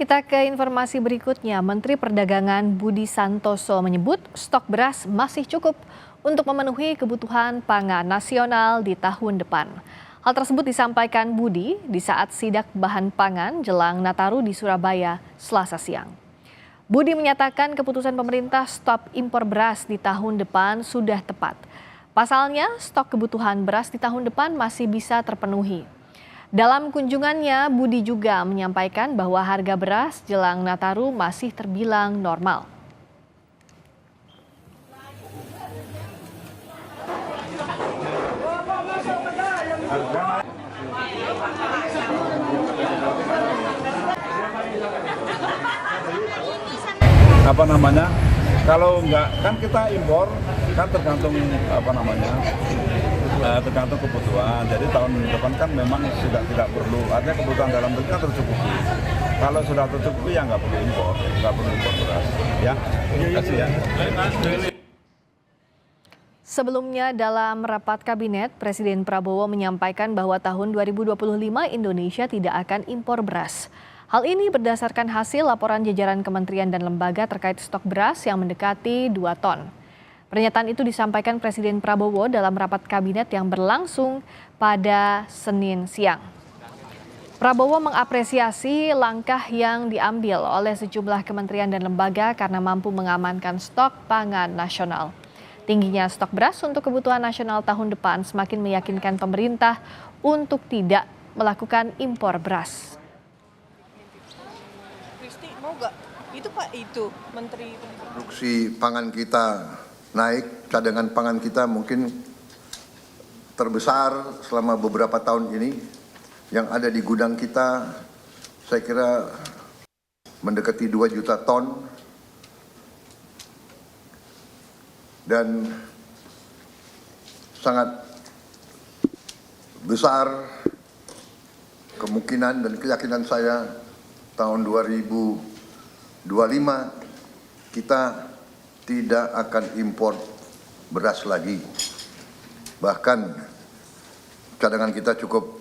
Kita ke informasi berikutnya. Menteri Perdagangan Budi Santoso menyebut stok beras masih cukup untuk memenuhi kebutuhan pangan nasional di tahun depan. Hal tersebut disampaikan Budi di saat sidak bahan pangan jelang Nataru di Surabaya, Selasa siang. Budi menyatakan keputusan pemerintah stop impor beras di tahun depan sudah tepat. Pasalnya, stok kebutuhan beras di tahun depan masih bisa terpenuhi. Dalam kunjungannya, Budi juga menyampaikan bahwa harga beras jelang Nataru masih terbilang normal. Kalau enggak kan kita impor kan tergantung tergantung kebutuhan. Jadi tahun depan kan memang sudah tidak perlu, artinya kebutuhan dalam negeri kan tercukupi. Kalau sudah tercukupi ya nggak perlu impor beras. Ya, terima kasih ya. Sebelumnya dalam rapat kabinet, Presiden Prabowo menyampaikan bahwa tahun 2025 Indonesia tidak akan impor beras. Hal ini berdasarkan hasil laporan jajaran kementerian dan lembaga terkait stok beras yang mendekati 2 ton. Pernyataan itu disampaikan Presiden Prabowo dalam rapat kabinet yang berlangsung pada Senin siang. Prabowo mengapresiasi langkah yang diambil oleh sejumlah kementerian dan lembaga karena mampu mengamankan stok pangan nasional. Tingginya stok beras untuk kebutuhan nasional tahun depan semakin meyakinkan pemerintah untuk tidak melakukan impor beras. Mau nggak? Itu Pak, itu Menteri. Produksi pangan kita naik, cadangan pangan kita mungkin terbesar selama beberapa tahun ini. Yang ada di gudang kita, saya kira mendekati 2 juta ton. Dan sangat besar kemungkinan dan keyakinan saya tahun 2025 kita tidak akan impor beras lagi. Bahkan cadangan kita cukup